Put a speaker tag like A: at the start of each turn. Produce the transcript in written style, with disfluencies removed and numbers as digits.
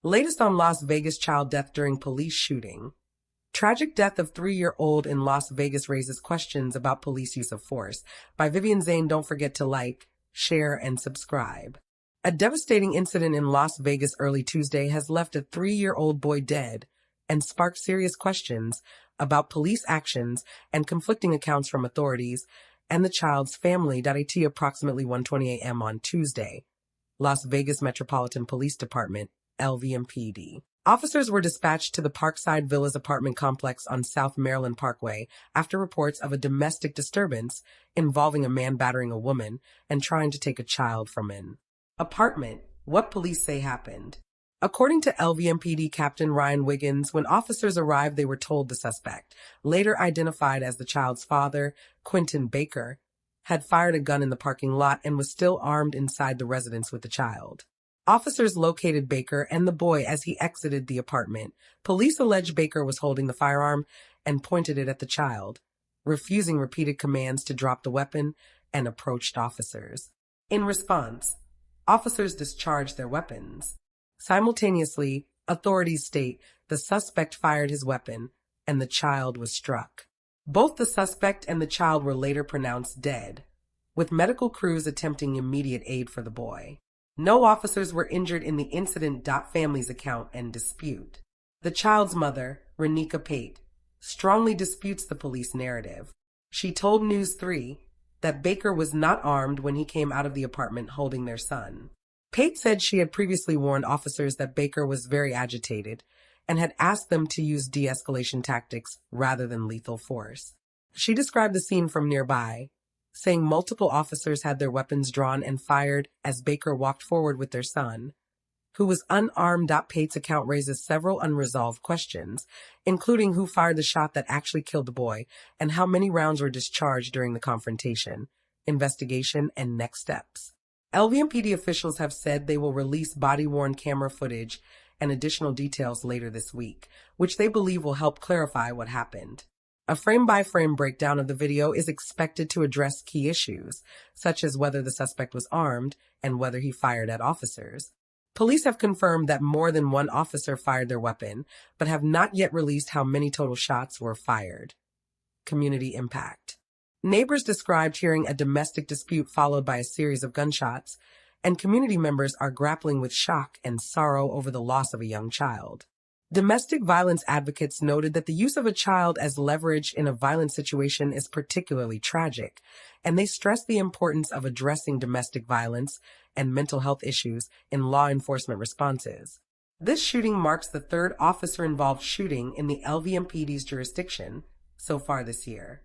A: Latest on Las Vegas child death during police shooting. Tragic death of 3-year-old in Las Vegas raises questions about police use of force. By Vivian Zane. Don't forget to like, share, and subscribe. A devastating incident in Las Vegas early Tuesday has left a 3-year-old boy dead and sparked serious questions about police actions and conflicting accounts from authorities and the child's family. At approximately 1:20 a.m. on Tuesday, Las Vegas Metropolitan Police Department, LVMPD. Officers were dispatched to the Parkside Villas apartment complex on South Maryland Parkway after reports of a domestic disturbance involving a man battering a woman and trying to take a child from an apartment. What police say happened. According to LVMPD Captain Ryan Wiggins, when officers arrived, they were told the suspect, later identified as the child's father, Quinton Baker, had fired a gun in the parking lot and was still armed inside the residence with the child. Officers located Baker and the boy as he exited the apartment. Police allege Baker was holding the firearm and pointed it at the child, refusing repeated commands to drop the weapon, and approached officers. In response, officers discharged their weapons. Simultaneously, authorities state the suspect fired his weapon and the child was struck. Both the suspect and the child were later pronounced dead, with medical crews attempting immediate aid for the boy. No officers were injured in the incident. Family's account and dispute. The child's mother, Renika Pate, strongly disputes the police narrative. She told News 3 that Baker was not armed when he came out of the apartment holding their son. Pate said she had previously warned officers that Baker was very agitated and had asked them to use de-escalation tactics rather than lethal force. She described the scene from nearby, saying multiple officers had their weapons drawn and fired as Baker walked forward with their son, who was unarmed. Pate's account raises several unresolved questions, including who fired the shot that actually killed the boy and how many rounds were discharged during the confrontation, investigation, and next steps. LVMPD officials have said they will release body-worn camera footage and additional details later this week, which they believe will help clarify what happened. A frame-by-frame breakdown of the video is expected to address key issues, such as whether the suspect was armed and whether he fired at officers. Police have confirmed that more than one officer fired their weapon, but have not yet released how many total shots were fired. Community impact. Neighbors described hearing a domestic dispute followed by a series of gunshots, and community members are grappling with shock and sorrow over the loss of a young child. Domestic violence advocates noted that the use of a child as leverage in a violent situation is particularly tragic, and they stressed the importance of addressing domestic violence and mental health issues in law enforcement responses. This shooting marks the third officer-involved shooting in the LVMPD's jurisdiction so far this year.